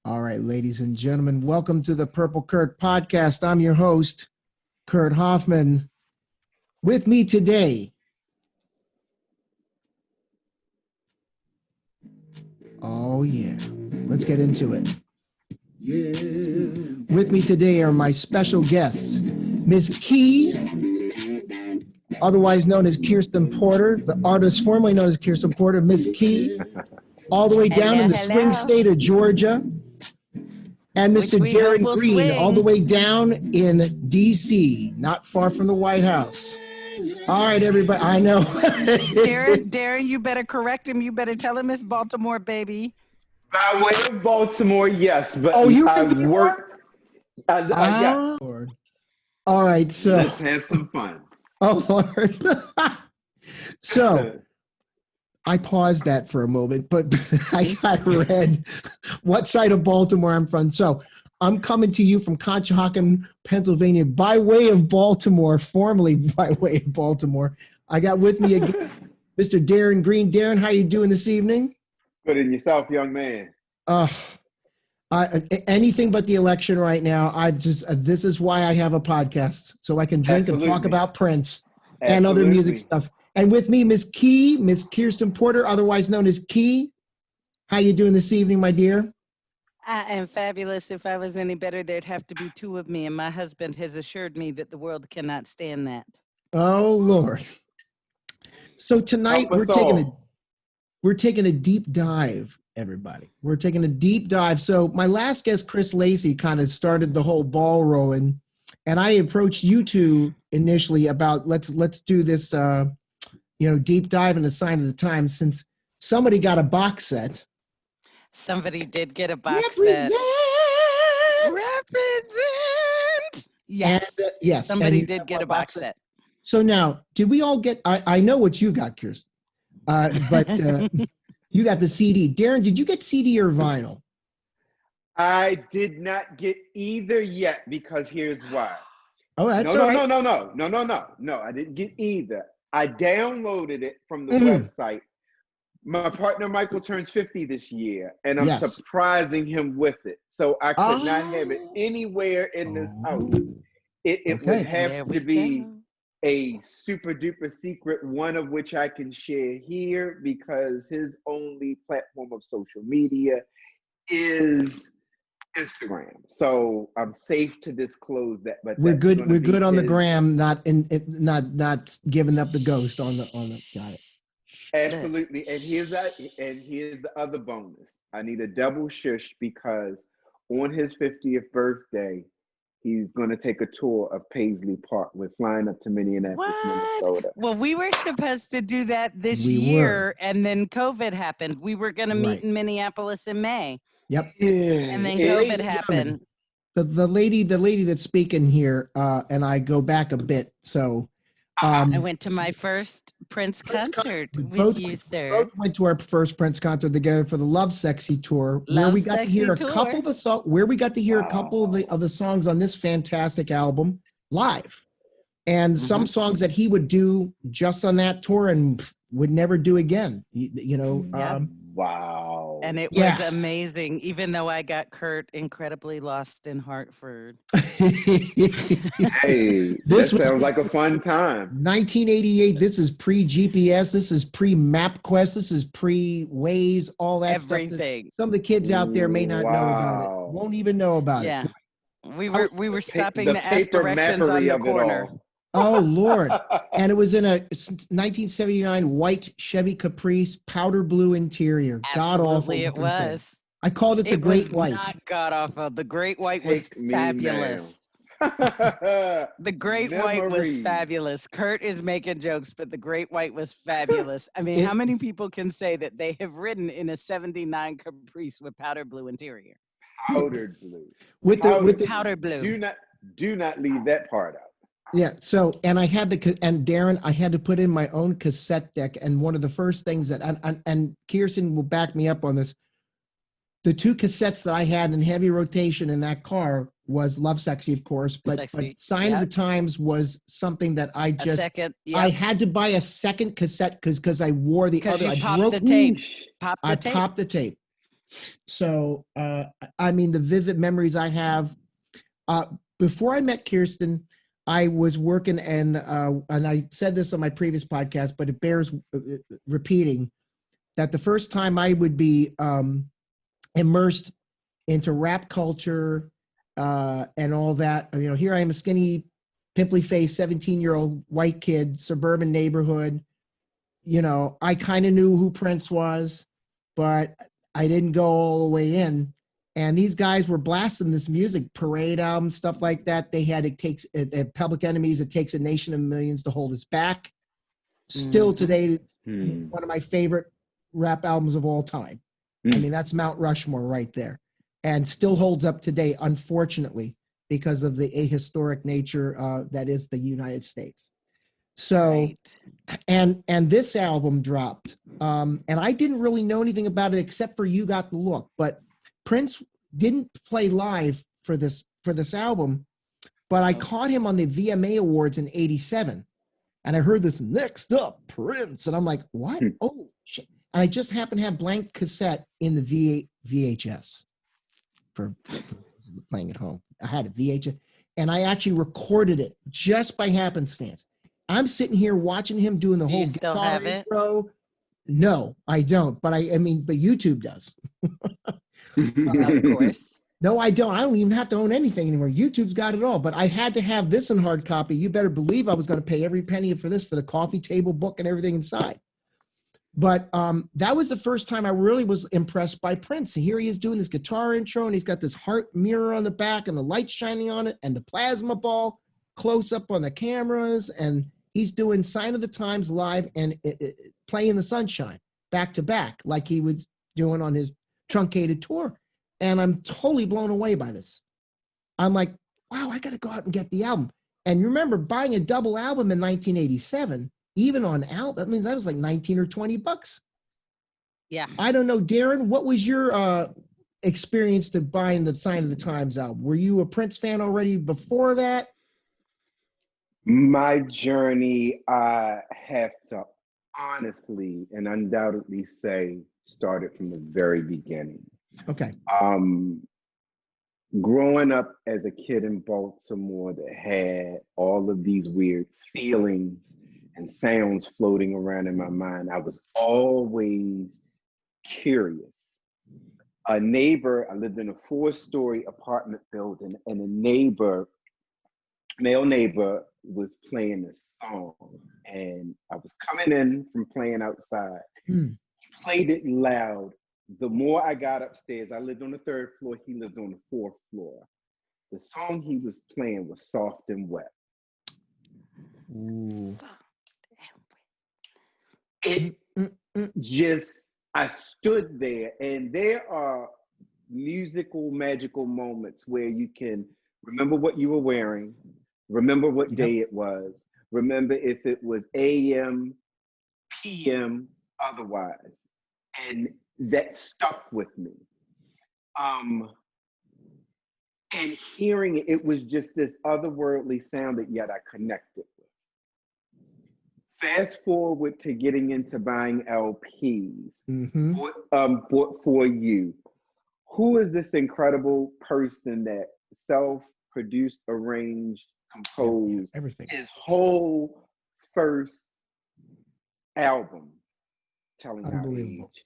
All right, ladies and gentlemen, welcome to the Purple Kurt podcast. I'm your host, Kurt Hoffman. With me today, oh yeah, let's get into it. Yeah. With me today are my special guests, Miss Key, otherwise known as Kirsten Porter, the artist formerly known as Kirsten Porter, Miss Key, all the way down in the swing state of Georgia. And Mr. Darren Green, all the way down in D.C., not far from the White House. All right, everybody. I know. Darren, you better correct him. You better tell him it's Baltimore, baby. By way of Baltimore, yes. But I work. Yeah. Lord. All right, so let's have some fun. Oh, Lord. So I paused that for a moment, but I got read what side of Baltimore I'm from. So I'm coming to you from Conshohocken, Pennsylvania, by way of Baltimore, formerly by way of Baltimore. I got with me again Mr. Darren Green. Darren, how you doing this evening? Good, and yourself, young man? Anything but the election right now. This is why I have a podcast, so I can drink and talk about Prince and other music stuff. And with me, Miss Key, Miss Kirsten Porter, otherwise known as Key. How you doing this evening, my dear? I am fabulous. If I was any better, there'd have to be two of me, and my husband has assured me that the world cannot stand that. Oh, Lord. So tonight we're taking a deep dive, everybody. We're taking a deep dive. So my last guest, Chris Lacey, kind of started the whole ball rolling, and I approached you two initially about let's do this deep dive in the Sign of the Times, since somebody got a box set. Somebody did get a box set. Represent. Yes. And, yes. Somebody did get a box set. So now, did we all get, I know what you got, Kirsten, but you got the CD. Darren, did you get CD or vinyl? I did not get either yet, because here's why. Oh, that's all right. No, I didn't get either. I downloaded it from the website. My partner Michael turns 50 this year, and I'm surprising him with it. So I could not have it anywhere in this house. It would have to be a super duper secret, one of which I can share here, because his only platform of social media is Instagram. So I'm safe to disclose that. But we're good on the gram, not giving up the ghost on the got it. Absolutely. And here's the other bonus. I need a double shush, because on his 50th birthday, he's going to take a tour of Paisley Park. We're flying up to Minneapolis, Minnesota. Well, we were supposed to do that this year, and then COVID happened. We were going to meet in Minneapolis in May. Yep. Yeah. And then COVID happened. The lady that's speaking here, and I go back a bit. So I went to my first Prince concert with you, sir. Both went to our first Prince concert together for the Love Sexy tour, where we got to hear a couple of the songs on this fantastic album live, and some songs that he would do just on that tour and would never do again. Wow. And it was amazing, even though I got Kurt incredibly lost in Hartford. Hey, this sounds like a fun time. 1988, this is pre-GPS, this is pre-MapQuest, this is pre-Waze, all that everything. Stuff. Some of the kids out there may not know about it, won't even know about it. We were stopping to ask directions on the corner. Oh, Lord. And it was in a 1979 white Chevy Caprice, powder blue interior. God-awful. It was. Thing. I called it the Great White. Not god-awful. The Great White was fabulous. The Great White was fabulous. Kurt is making jokes, but the Great White was fabulous. I mean, how many people can say that they have ridden in a 79 Caprice with powder blue interior? Powdered blue. With the powder blue. Do not leave that part out. Yeah. So, and Darren, I had to put in my own cassette deck. And one of the first things that, and Kirsten will back me up on this, the two cassettes that I had in heavy rotation in that car was Love Sexy, of course, but Sign of the Times was something that I just, I had to buy a second cassette because I wore the other. I popped the tape. I popped the tape. So, I mean, the vivid memories I have, before I met Kirsten, I was working and I said this on my previous podcast, but it bears repeating that the first time I would be immersed into rap culture and all that, you know, here I am, a skinny, pimply faced 17-year-old white kid, suburban neighborhood. You know, I kind of knew who Prince was, but I didn't go all the way in. And these guys were blasting this music, Parade album, stuff like that. They had Public Enemies, It Takes a Nation of Millions to Hold Us Back. Still today, one of my favorite rap albums of all time. I mean, that's Mount Rushmore right there. And still holds up today, unfortunately, because of the ahistoric nature that is the United States. So, and this album dropped, and I didn't really know anything about it except for You Got the Look. But Prince didn't play live for this album, but I caught him on the VMA Awards in '87, and I heard this next up Prince, and I'm like, what? Oh shit! And I just happened to have blank cassette in the VHS for playing at home. I had a VHS, and I actually recorded it just by happenstance. I'm sitting here watching him doing the whole guitar intro. No, I don't. But I mean, but YouTube does. Of course. No, I don't. I don't even have to own anything anymore. YouTube's got it all. But I had to have this in hard copy. You better believe I was going to pay every penny for this, for the coffee table book and everything inside. But that was the first time I really was impressed by Prince. And here he is doing this guitar intro, and he's got this heart mirror on the back and the light shining on it and the plasma ball close up on the cameras, and he's doing Sign of the Times live and Play in the Sunshine back to back like he was doing on his truncated tour. And I'm totally blown away by this. I'm like, wow, I got to go out and get the album. And you remember buying a double album in 1987, even on album, I mean, that was like 19 or 20 bucks. Yeah. I don't know, Darren, what was your experience to buying the Sign of the Times album? Were you a Prince fan already before that? My journey, I have to honestly and undoubtedly say, started from the very beginning. Okay. Growing up as a kid in Baltimore that had all of these weird feelings and sounds floating around in my mind, I was always curious. A neighbor, I lived in a 4-story apartment building, and a male neighbor was playing a song, and I was coming in from playing outside. He played it loud. The more I got upstairs, I lived on the 3rd floor, he lived on the 4th floor. The song he was playing was Soft and Wet. Ooh. It just, I stood there, and there are musical, magical moments where you can remember what you were wearing, remember what day it was, remember if it was AM, PM, otherwise. And that stuck with me. And hearing it, it was just this otherworldly sound that yet I connected with. Fast forward to getting into buying LPs, bought for you. Who is this incredible person that self-produced, arranged, composed everything, his whole first album, telling our age?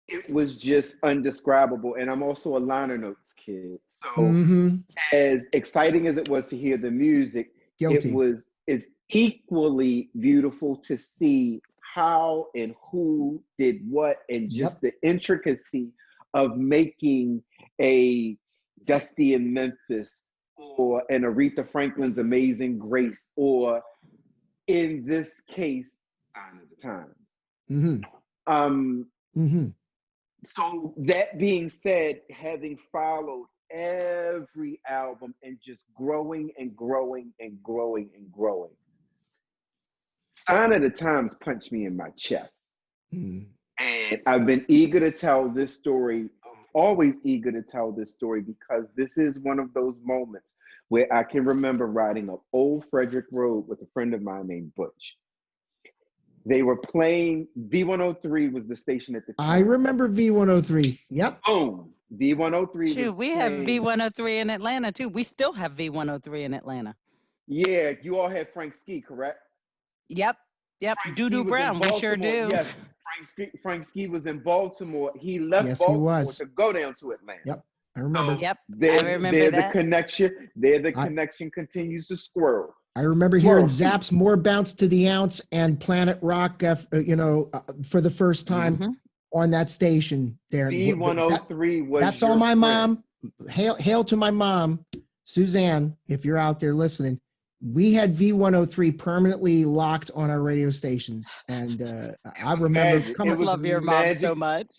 It was just undescribable. And I'm also a liner notes kid. So as exciting as it was to hear the music, it was as equally beautiful to see how and who did what, and just the intricacy of making a Dusty in Memphis or an Aretha Franklin's Amazing Grace, or in this case, Sign of the Times. So that being said, having followed every album and just growing and growing and growing and growing, Sign of the Times punched me in my chest. And I've been eager to tell this story. I'm always eager to tell this story, because this is one of those moments where I can remember riding up Old Frederick Road with a friend of mine named Butch. They were playing V103 was the station at the time. I remember V103. Yep. Oh, V103. Shoot, we have V103 in Atlanta too. We still have V103 in Atlanta. Yeah, you all had Frank Ski, correct? Yep. Doo-Doo Brown, we sure do. Yes, Frank Ski was in Baltimore. He left Baltimore to go down to Atlanta. Yep, I remember. So I remember that. The connection continues to swirl. I remember hearing Zapp's More Bounce to the Ounce and Planet Rock, for the first time on that station. There, V103 was. That's all my mom. Hail to my mom, Suzanne. If you're out there listening, we had V103 permanently locked on our radio stations, and I remember. I love your mom so much.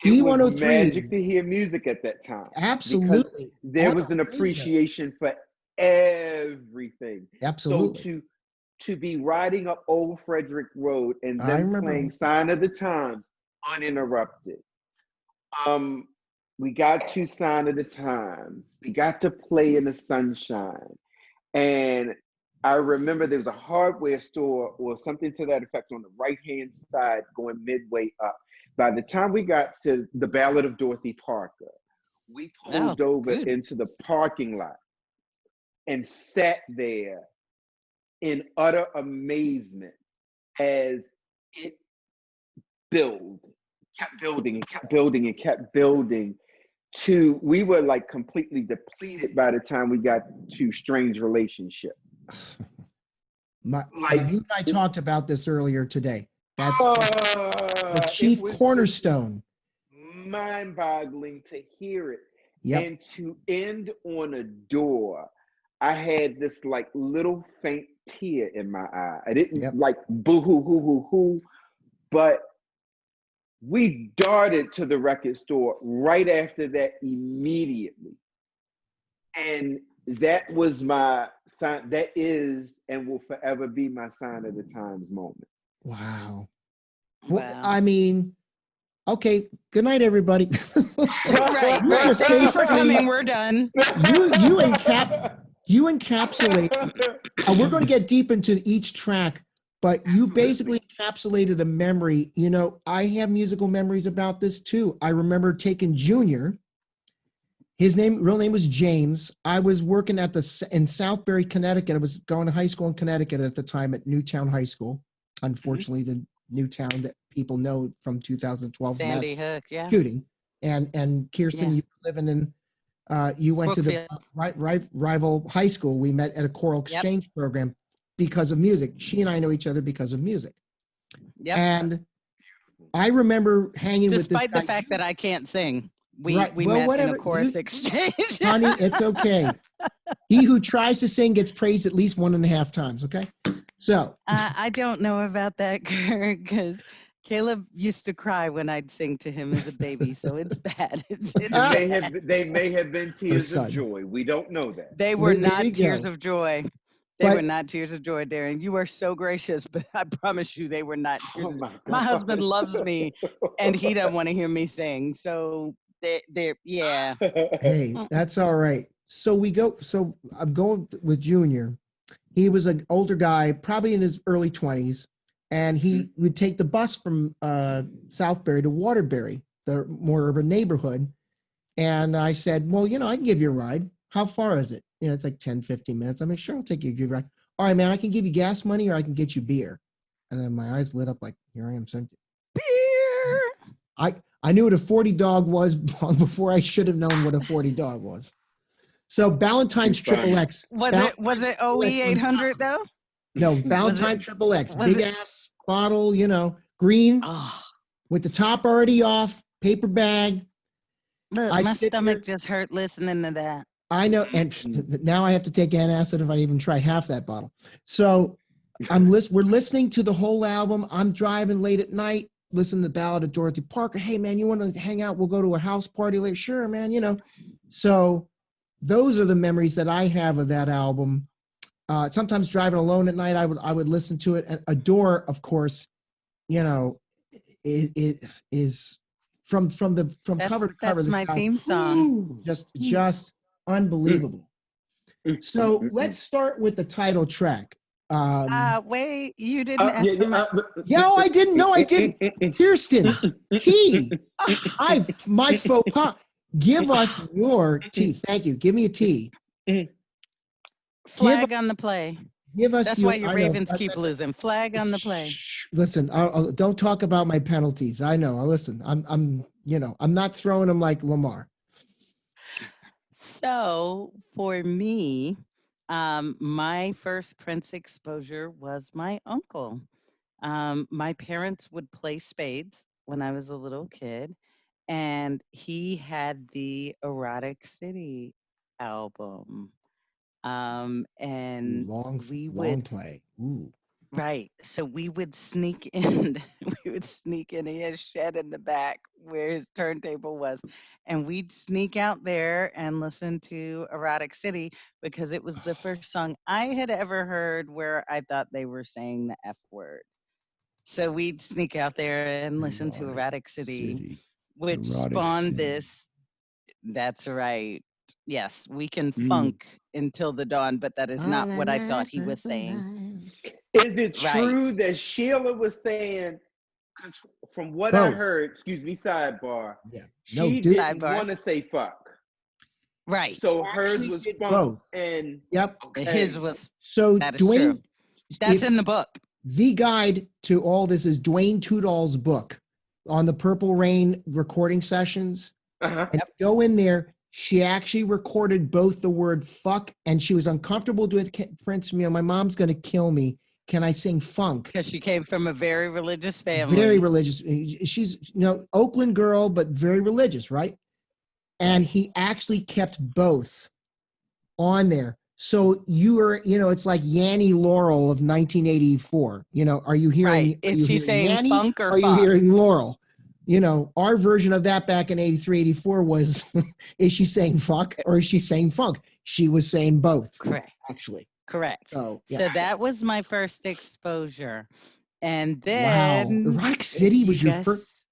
V103. It was magic to hear music at that time. Absolutely, there was an appreciation for everything. Absolutely. So to be riding up Old Frederick Road and then playing Sign of the Times uninterrupted. We got to Sign of the Times. We got to play in the sunshine. And I remember there was a hardware store or something to that effect on the right-hand side going midway up. By the time we got to the Ballad of Dorothy Parker, we pulled over into the parking lot and sat there in utter amazement as it kept building to, we were like completely depleted by the time we got to Strange Relationship. You and I talked about this earlier today. That's the chief cornerstone. Mind-boggling to hear it. Yep. And to end on a door, I had this like little faint tear in my eye. I didn't like boo-hoo, hoo-hoo-hoo, but we darted to the record store right after that immediately. And that was my sign. That is and will forever be my Sign of the Times moment. Wow. Well, I mean, okay. Good night, everybody. Right. Thank you for coming. We're done. You encapsulate. We're going to get deep into each track, but you basically encapsulated a memory. You know, I have musical memories about this too. I remember taking Junior. His real name was James. I was working in Southbury, Connecticut. I was going to high school in Connecticut at the time at Newtown High School. Unfortunately, the Newtown that people know from 2012 Sandy Hook, shooting. And Kirsten, you were living in. You went to the rival high school. We met at a choral exchange program because of music. She and I know each other because of music. Yep. And I remember hanging with this guy. Despite the fact that I can't sing. We met in a chorus exchange. Honey, it's okay. He who tries to sing gets praised at least 1.5 times, okay? So. I don't know about that, Kurt, because Caleb used to cry when I'd sing to him as a baby, so it's bad. They may have been tears of joy. We don't know that. They were not tears of joy. They were not tears of joy, Darren. You are so gracious, but I promise you they were not tears of joy. My husband loves me, and he doesn't want to hear me sing, so they're Hey, that's all right. So I'm going with Junior. He was an older guy, probably in his early 20s. And he would take the bus from Southbury to Waterbury, the more urban neighborhood. And I said, well, I can give you a ride. How far is it? It's like 10, 15 minutes. I'm like, sure, I'll take you a good ride. All right, man, I can give you gas money or I can get you beer. And then my eyes lit up like, here I am. Beer! I knew what a 40 dog was long before I should have known what a 40 dog was. So Ballantyne's Triple X. Was it OE 800 though? No, Ballantyne Triple X, big ass bottle, green, with the top already off, paper bag. Look, my stomach just hurt listening to that. I know, and now I have to take antacid if I even try half that bottle. So we're listening to the whole album. I'm driving late at night, listening to the Ballad of Dorothy Parker. Hey man, you want to hang out? We'll go to a house party later. Sure, man. So those are the memories that I have of that album. Sometimes driving alone at night, I would listen to it. And Adore, of course, it is from cover to cover. That's my theme song. Just unbelievable. So let's start with the title track. Wait, you didn't ask for my. No, I didn't. No, I didn't. Kirsten, my faux pas. Give us your tea. Thank you. Give me a tea. Flag on the play. Give us That's your. why your Ravens keep losing. Flag on the play. Listen, don't talk about my penalties. I know. Listen, I'm not throwing them like Lamar. So for me, my first Prince exposure was my uncle. My parents would play spades when I was a little kid, and he had the Erotic City album. And we long would play. Ooh. Right. So we would sneak in. We would sneak in. He had a shed in the back where his turntable was. And we'd sneak out there and listen to Erotic City because it was the first song I had ever heard where I thought they were saying the F word. So we'd sneak out there and listen to Erotic City, which spawned this. That's right. Yes, we can funk until the dawn, but that is not what I thought he was saying. Is it true that Sheila was saying, because from what I heard, excuse me, sidebar, she didn't want to say fuck. Right. So hers was funk and his was. So that is true. That's in the book. The guide to all this is Dwayne Tudall's book on the Purple Rain recording sessions. And if you go in there, she actually recorded both the word fuck, and she was uncomfortable with Prince. My mom's going to kill me. Can I sing funk? Because she came from a very religious family. Very religious. She's, Oakland girl, but very religious, right? And he actually kept both on there. So you are, it's like Yanny Laurel of 1984. Are you hearing? Right. Is she saying Yanny, funk or are you hearing Laurel? Our version of that back in 83, 84 was, is she saying fuck or is she saying funk? She was saying both. Correct. Actually. Correct. So that was my first exposure. And then. Wow. Erotic City was your first.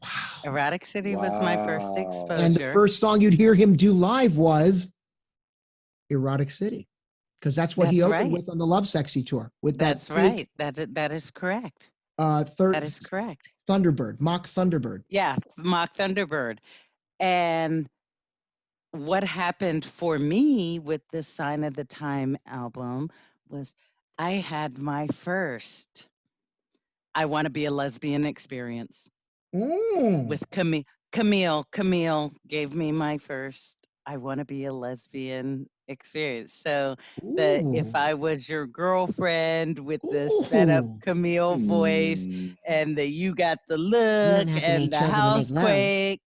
Wow. Erotic City was my first exposure. And the first song you'd hear him do live was Erotic City. Because that's what he opened with on the Love Sexy tour. That's right. That is correct. That is correct. Thunderbird, Mock Thunderbird. Yeah, Mock Thunderbird. And what happened for me with the Sign of the Time album was I had my first I Want to Be a Lesbian experience with Camille. Camille gave me my first I Want to Be a Lesbian experience. So the If I Was Your Girlfriend with the sped up Camille voice and the You Got the Look and the Housequake.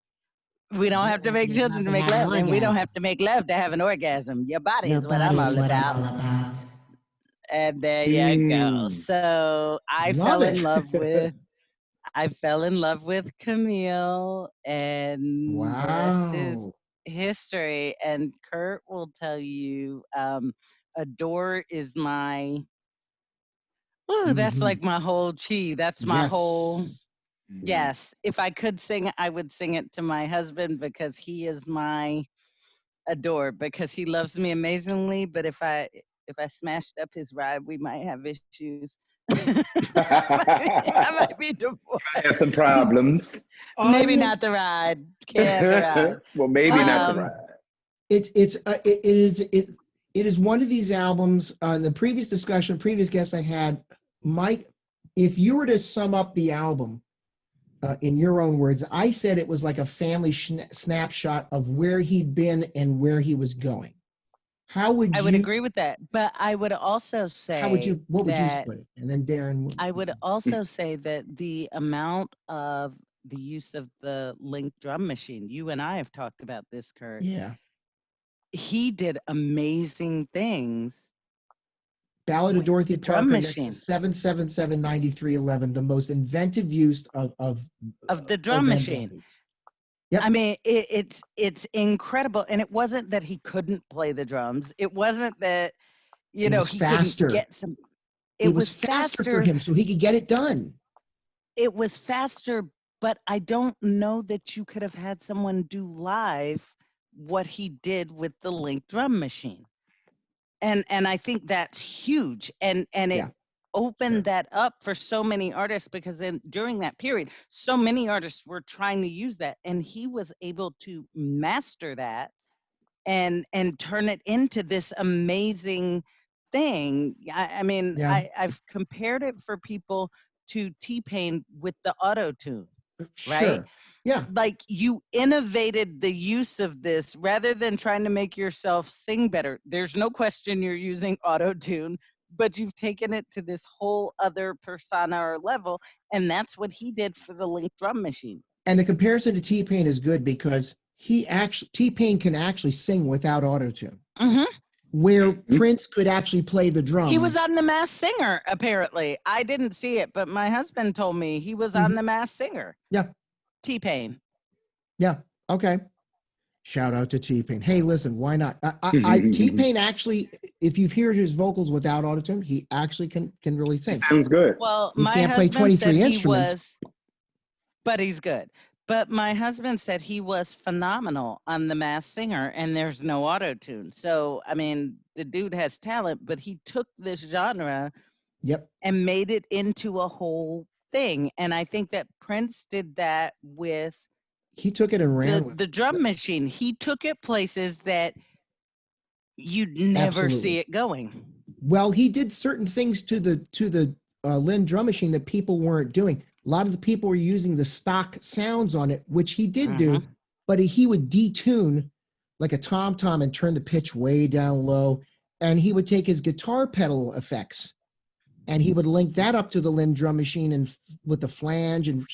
We don't have to make children to make love, and we don't have to make love to have an orgasm. Your body is what I'm all about. And there you go. So I fell in love with Camille, and the rest is history. And Kurt will tell you, Adore is my. Oh, that's like my whole chi. That's my whole. Yes, if I could sing, I would sing it to my husband because he is my Adore, because he loves me amazingly. But if I smashed up his ride, we might have issues. I might be divorced. I have some problems. Maybe not the ride. Can't the ride. Well, maybe not the ride. It is one of these albums. The previous discussion, previous guest I had, Mike. If you were to sum up the album. In your own words, I said it was like a family snapshot of where he'd been and where he was going. How would you? I would agree with that, but I would also say. What would you put it? And then Darren. I would also say that the amount of the use of the linked drum machine. You and I have talked about this, Kurt. Yeah. He did amazing things. Ballad of Dorothy Parker, 777-9311, the most inventive use of the drum machine. Yep. I mean, it's incredible. And it wasn't that he couldn't play the drums. It wasn't that, he faster. Couldn't get some. It was faster for him so he could get it done. It was faster, but I don't know that you could have had someone do live what he did with the linked drum machine. And I think that's huge. And it opened that up for so many artists, because during that period, so many artists were trying to use that, and he was able to master that and turn it into this amazing thing. I mean, I've compared it for people to T-Pain with the auto-tune, right? Yeah. Like, you innovated the use of this rather than trying to make yourself sing better. There's no question you're using auto-tune, but you've taken it to this whole other persona or level, and that's what he did for the Link drum machine. And the comparison to T-Pain is good because T-Pain can actually sing without auto-tune. Mm-hmm. Where Prince could actually play the drums. He was on The Masked Singer, apparently. I didn't see it, but my husband told me he was on The Masked Singer. Yeah. T-Pain. Yeah. Okay. Shout out to T-Pain. Hey, listen, why not? T-Pain actually, if you've heard his vocals without autotune, he actually can really sing. Sounds good. Well, he my can't play husband 23 said instruments. but he's good. But my husband said he was phenomenal on The Masked Singer, and there's no auto-tune. So, I mean, the dude has talent, but he took this genre and made it into a whole thing. And I think that Prince did that with he took it and ran with the drum machine. He took it places that you'd never see it going. Well, he did certain things to the Lynn drum machine that people weren't doing. A lot of the people were using the stock sounds on it, which he did do, but he would detune like a tom-tom and turn the pitch way down low. And he would take his guitar pedal effects and he would link that up to the Lynn drum machine and with the flange and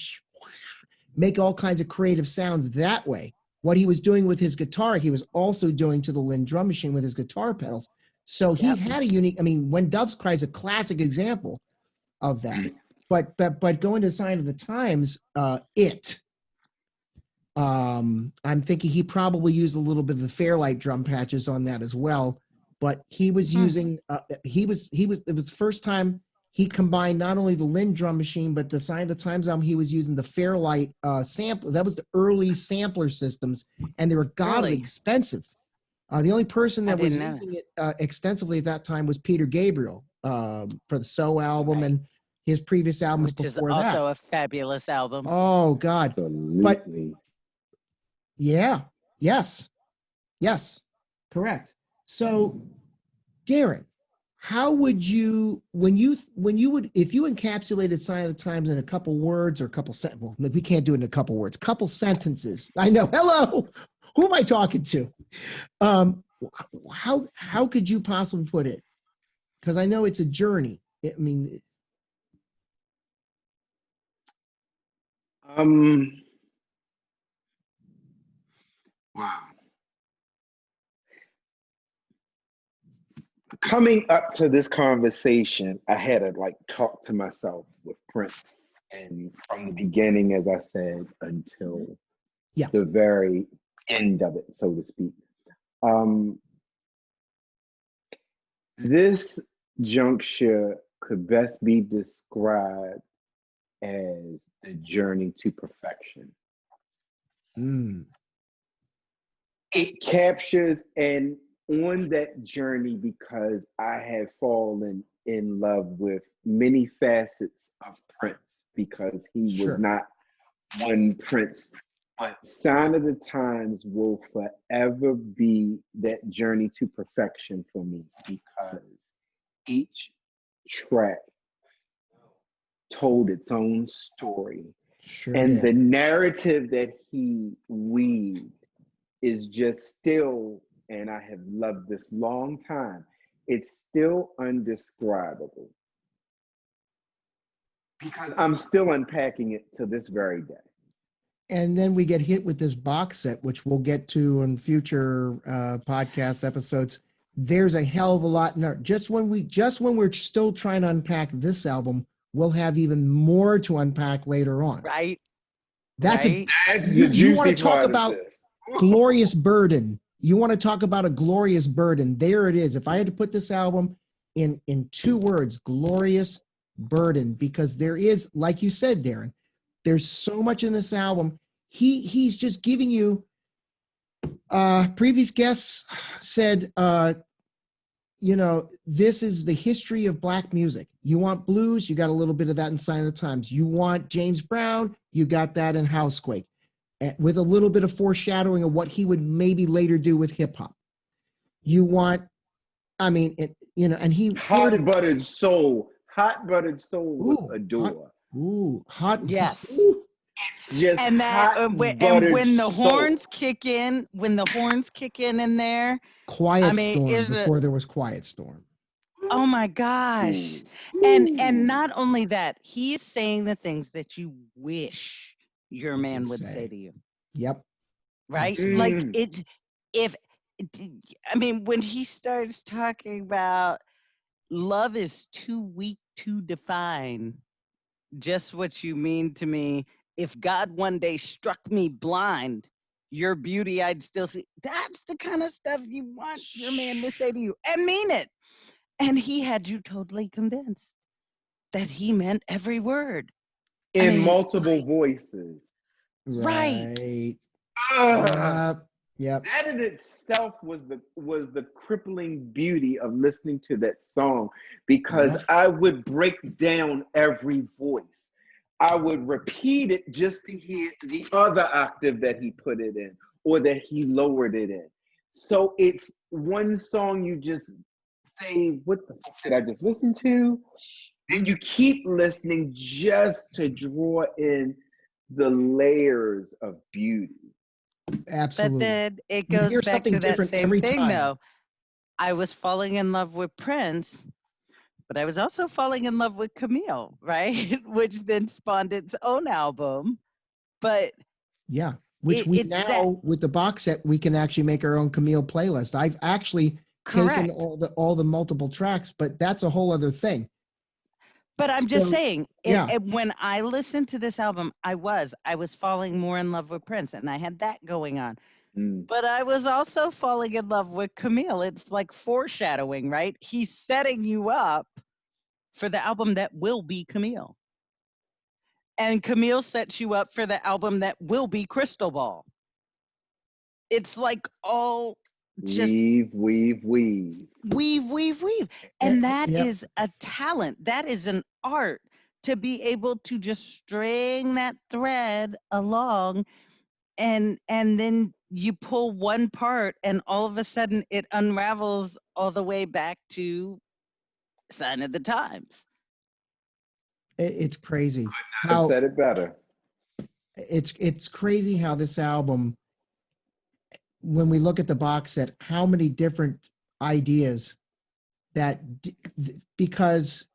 make all kinds of creative sounds that way. What he was doing with his guitar, he was also doing to the Lynn drum machine with his guitar pedals. So he had a unique, I mean, When Doves Cry is a classic example of that. But going to the Sign of the Times, I'm thinking he probably used a little bit of the Fairlight drum patches on that as well. But he was using, it was the first time he combined not only the Lynn drum machine, but the Sign of the Times album, he was using the Fairlight sampler. That was the early sampler systems, and they were godly expensive. The only person that was using it extensively at that time was Peter Gabriel for the So album and his previous albums before that. Which is also a fabulous album. Oh, God. Absolutely. But yes, correct. So, Darren, how would you, if you encapsulated Sign of the Times in a couple words or a couple sentences, well, we can't do it in a couple words, couple sentences. I know. Hello. Who am I talking to? How could you possibly put it? Because I know it's a journey. I mean, wow. Coming up to this conversation, I had to talk to myself with Prince, and from the beginning, as I said, until the very end of it, so to speak. This juncture could best be described as the journey to perfection. It captures and on that journey, because I have fallen in love with many facets of Prince, because he was not one Prince. But Sign of the Times will forever be that journey to perfection for me, because each track told its own story. The narrative that he weaved is just still, and I have loved this long time, it's still undescribable. Because I'm still unpacking it to this very day. And then we get hit with this box set, which we'll get to in future podcast episodes. There's a hell of a lot in there. Just when we're still trying to unpack this album, we'll have even more to unpack later on. Right. That's you want to talk about glorious burden. You want to talk about a glorious burden. There it is. If I had to put this album in 2 words, glorious burden, because there is, like you said, Darren, there's so much in this album. He's just giving you, previous guests said, you know, this is the history of Black music. You want blues, you got a little bit of that in Sign of the Times. You want James Brown, you got that in Housequake, with a little bit of foreshadowing of what he would maybe later do with hip hop. You want, I mean, you know, and he hot buttered soul with Adore. Hot. Yes. Ooh. Just and that and when the horns kick in, in there, Quiet Storm before there was Quiet Storm. Oh my gosh. Ooh. And not only that, he is saying the things that you wish your man would say to you. Yep. Right? Like when he starts talking about love is too weak to define just what you mean to me. If God one day struck me blind, your beauty I'd still see. That's the kind of stuff you want your man to say to you and mean it. And he had you totally convinced that he meant every word. In multiple voices. Right. Yep. That in itself was the crippling beauty of listening to that song, because I would break down every voice. I would repeat it just to hear the other octave that he put it in or that he lowered it in. So it's one song you just say, what the fuck did I just listen to? Then you keep listening just to draw in the layers of beauty. Absolutely. But then it goes back to that same thing, though. I was falling in love with Prince, but I was also falling in love with Camille, right? Which then spawned its own album. But yeah, which with the box set, we can actually make our own Camille playlist. I've actually taken all the multiple tracks, but that's a whole other thing. But I'm just saying, when I listened to this album, I was falling more in love with Prince, and I had that going on. But I was also falling in love with Camille. It's like foreshadowing, right? He's setting you up for the album that will be Camille. And Camille sets you up for the album that will be Crystal Ball. It's like all just weave. And that is a talent. That is an art, to be able to just string that thread along, and then you pull one part and all of a sudden it unravels all the way back to Sign of the Times. It's crazy. I said it better. It's crazy how this album, when we look at the box set, how many different ideas that, because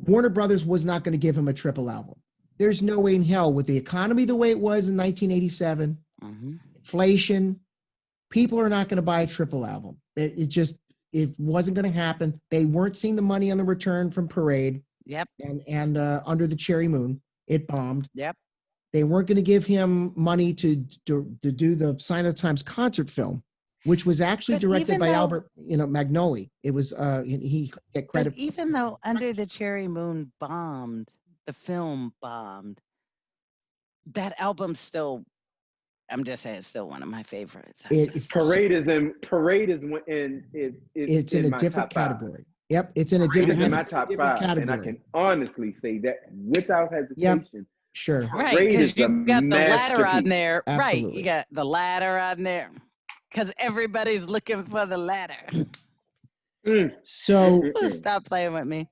Warner Brothers was not going to give him a triple album. There's no way in hell, with the economy the way it was in 1987, inflation, people are not going to buy a triple album. It wasn't going to happen. They weren't seeing the money on the return from Parade. Yep. And Under the Cherry Moon, it bombed. Yep. They weren't going to give him money to do the Sign of the Times concert film, which was actually directed by Albert, Magnoli. It was he get credit. But even though Under the Cherry Moon bombed, the film bombed, that album still, I'm just saying, it's still one of my favorites. Parade is in it's in a different category. Yep, it's in a different in my top 5 category. And I can honestly say that without hesitation. Yep. Sure. Right, because you got the ladder on there. Absolutely. Right, you got the ladder on there. Because everybody's looking for the ladder. So stop playing with me.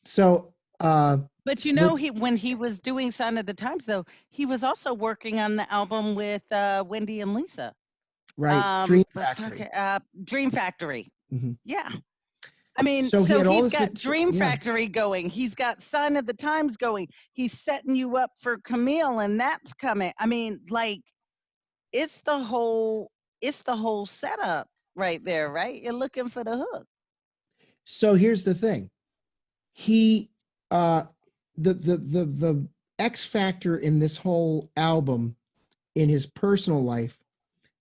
So but when he was doing Sign of the Times, though, he was also working on the album with Wendy and Lisa. Right. Dream Factory. Dream Factory. Mm-hmm. Yeah. I mean, so he's got Dream Factory going. He's got Sign of the Times going. He's setting you up for Camille, and that's coming. I mean, like, it's the whole setup right there, right? You're looking for the hook. So here's the thing. He the X factor in this whole album in his personal life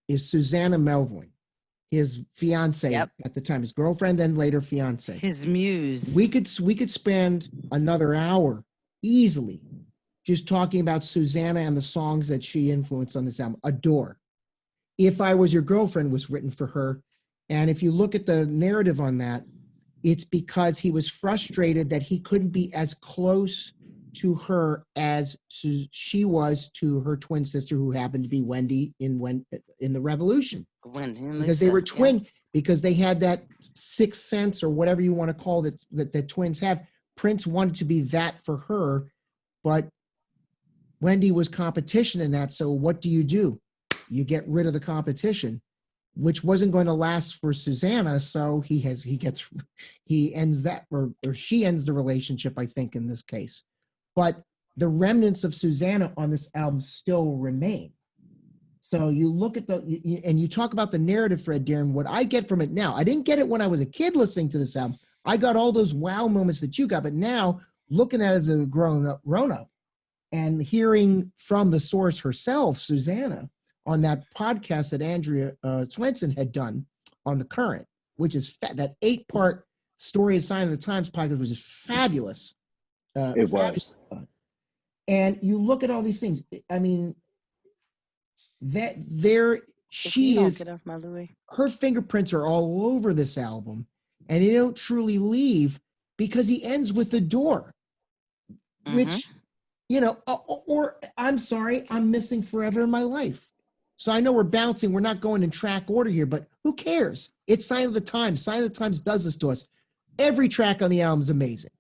is Susanna Melvoin, his fiance at the time, his girlfriend, then later fiance. His muse. We could spend another hour easily just talking about Susanna and the songs that she influenced on this album. Adore. If I Was Your Girlfriend was written for her. And if you look at the narrative on that, it's because he was frustrated that he couldn't be as close to her as she was to her twin sister, who happened to be Wendy in the Revolution. Because they were twin, because they had that sixth sense or whatever you want to call it that twins have. Prince wanted to be that for her, but Wendy was competition in that. So what do? You get rid of the competition, which wasn't going to last for Susanna. So he ends that, or she ends the relationship, I think, in this case. But the remnants of Susanna on this album still remain. So you look at and you talk about the narrative, Fred, Darren, what I get from it now, I didn't get it when I was a kid listening to this album. I got all those wow moments that you got, but now looking at it as a grown up and hearing from the source herself, Susanna, on that podcast that Andrea Swenson had done on The Current, which is that 8-part Story of Sign of the Times podcast, was just fabulous. It was. And you look at all these things. I mean, she is. Get off my Louis. Her fingerprints are all over this album, and they don't truly leave because he ends with the door, which, or I'm sorry, I'm missing forever in my life. So I know we're bouncing. We're not going in track order here, but who cares? It's Sign of the Times. Sign of the Times does this to us. Every track on the album is amazing.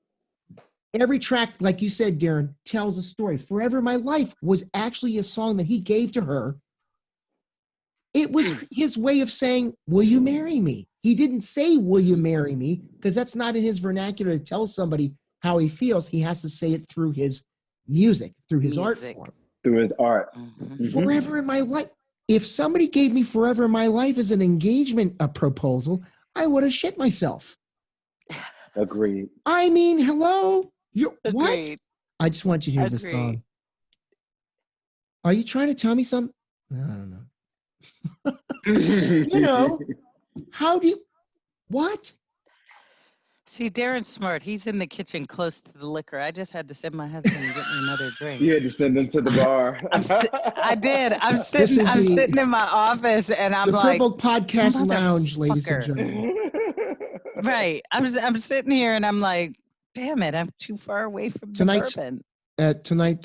Every track, like you said, Darren, tells a story. Forever in My Life was actually a song that he gave to her. It was his way of saying, will you marry me? He didn't say, will you marry me? Because that's not in his vernacular to tell somebody how he feels. He has to say it through his music, through his art form. Through his art. Mm-hmm. Forever in My Life. If somebody gave me Forever in My Life as an engagement proposal, I would have shit myself. Agreed. I mean, hello? What? I just want you to hear this song. Are you trying to tell me something? I don't know. How do you, what? See, Darren's smart. He's in the kitchen close to the liquor. I just had to send my husband and get me another drink. You had to send him to the bar. I did. I'm sitting in my office and I'm like. The Purple Podcast Lounge, ladies and gentlemen. Right. I'm sitting here and I'm like, damn it, I'm too far away from the bourbon. Tonight,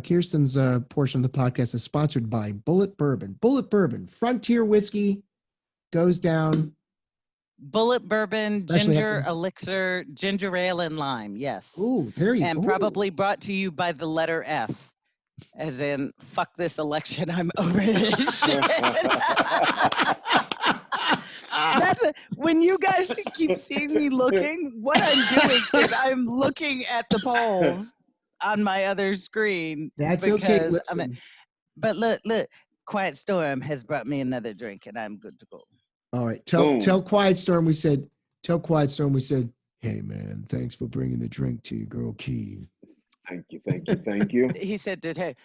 Kirsten's portion of the podcast is sponsored by Bullet Bourbon. Bullet Bourbon, Frontier Whiskey, goes down. Bullet Bourbon, ginger elixir, ginger ale, and lime. Yes. Ooh, there you go. And probably brought to you by the letter F, as in, fuck this election, I'm over this shit. When you guys keep seeing me looking, what I'm doing is I'm looking at the polls on my other screen. That's okay. But look, Quiet Storm has brought me another drink, and I'm good to go. All right, tell Quiet Storm we said, hey man, thanks for bringing the drink to your girl Key. Thank you. He said that,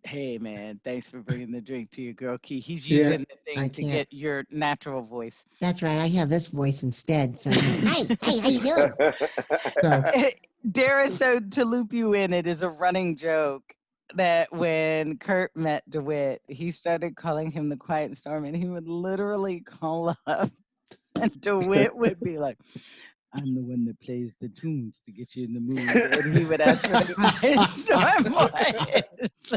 hey man, thanks for bringing the drink to your girl Key. He's using the thing to get your natural voice. That's right. I have this voice instead. So hey, how you doing? Darren, so to loop you in, it is a running joke that when Kurt met DeWitt, he started calling him the Quiet Storm, and he would literally call up, and DeWitt would be like, I'm the one that plays the tunes to get you in the mood. And he would ask for the Quiet Storm voice. So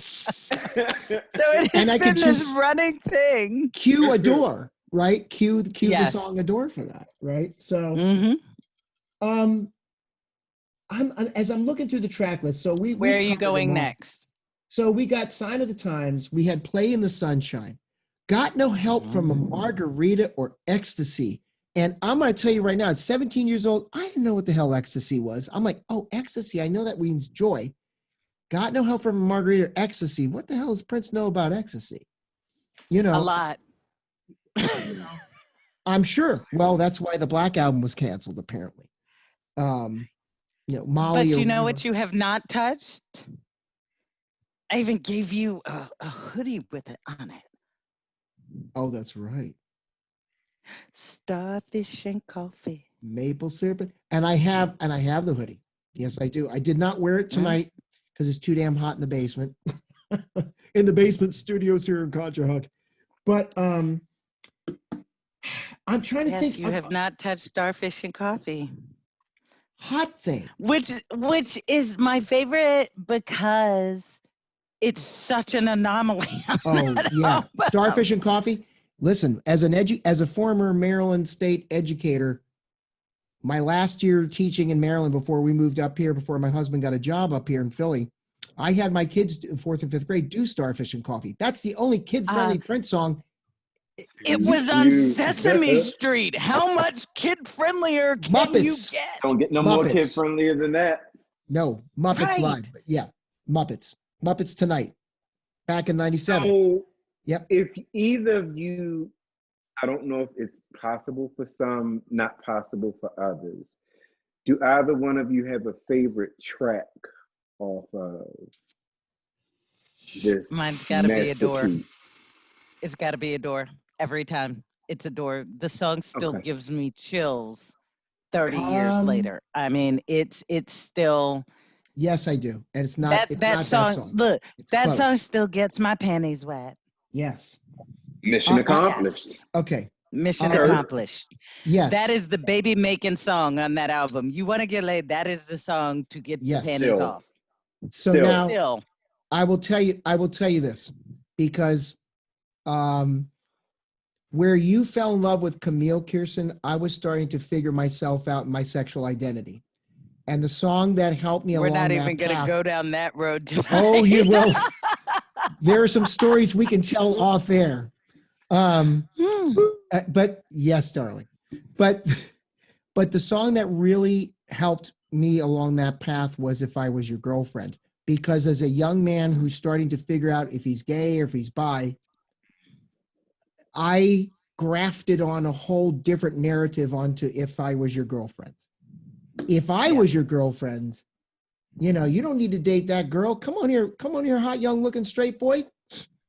it has been this running thing. Cue Adore, right? Cue the song Adore for that, right? So, as I'm looking through the track list, so where are you going next? So we got Sign of the Times. We had Play in the Sunshine. Got No Help from a Margarita or Ecstasy. And I'm going to tell you right now, at 17 years old, I didn't know what the hell ecstasy was. I'm like, oh, ecstasy. I know that means joy. Got No Help from a Margarita or Ecstasy. What the hell does Prince know about ecstasy? A lot. I'm sure. Well, that's why the Black Album was canceled, apparently. Molly. But you know what you have not touched? I even gave you a hoodie with it on it. Oh, that's right. Starfish and coffee. Maple syrup. And I have the hoodie. Yes, I do. I did not wear it tonight because it's too damn hot in the basement. In the basement studios here in Conshohock. But I'm trying to think. Yes, you have not touched Starfish and Coffee. Hot thing. Which is my favorite because it's such an anomaly. Oh yeah, Starfish and Coffee. Listen, as a former Maryland State educator, my last year teaching in Maryland before we moved up here, before my husband got a job up here in Philly, I had my kids in 4th and 5th grade do Starfish and Coffee. That's the only kid-friendly Prince song. It was on Sesame Street. How much kid-friendlier can you get? Don't get no more kid-friendlier than that. No, Muppets Live. Yeah, Muppets. Muppets Tonight. Back in 97. So, yep. If either of you, I don't know if it's possible for some, not possible for others. Do either one of you have a favorite track off of this? Mine's got to be Adore. It's got to be Adore every time. It's Adore. The song still gives me chills 30 years later. I mean, it's still. Yes, I do, and it's not that song. Look, that song still gets my panties wet. Yes. Mission accomplished. Okay. Mission accomplished. Yes. That is the baby making song on that album. You want to get laid, that is the song to get the panties off. So now I will tell you this, because where you fell in love with Camille, Kirsten, I was starting to figure myself out in my sexual identity. And the song that helped me along that path. We're not even going to go down that road tonight. Oh, you will. There are some stories we can tell off air. But yes, darling. But the song that really helped me along that path was If I Was Your Girlfriend. Because as a young man who's starting to figure out if he's gay or if he's bi, I grafted on a whole different narrative onto If I Was Your Girlfriend. If I was your girlfriend, you don't need to date that girl. Come on here, hot, young looking straight boy.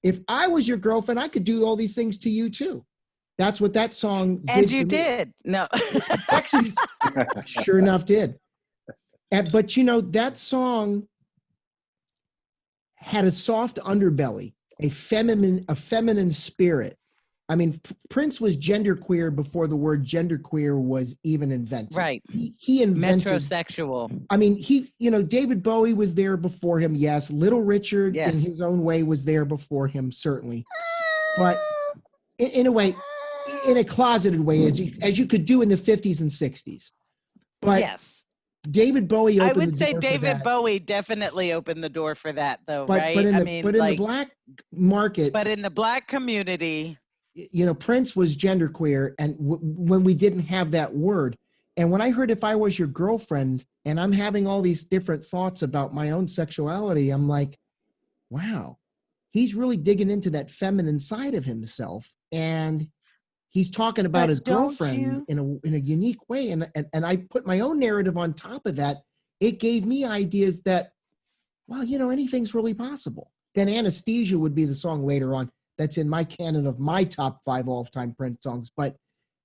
If I was your girlfriend, I could do all these things to you too. That's what that song did. And you did. No. Pixies, sure enough, did. But that song had a soft underbelly, a feminine spirit. I mean, Prince was genderqueer before the word genderqueer was even invented. Right. He invented metrosexual. I mean, David Bowie was there before him. Yes. Little Richard in his own way was there before him, certainly. But in a way, in a closeted way, as you could do in the 50s and 60s. But yes. David Bowie opened the door. I would say David Bowie definitely opened the door for that, though, right? But in the black market. But in the black community. Prince was genderqueer, and when we didn't have that word. And when I heard If I Was Your Girlfriend, and I'm having all these different thoughts about my own sexuality, I'm like, wow, he's really digging into that feminine side of himself. And he's talking about his girlfriend in a unique way. And I put my own narrative on top of that. It gave me ideas that, well, anything's really possible. Then Anesthesia would be the song later on that's in my canon of my top 5 all-time Prince songs. But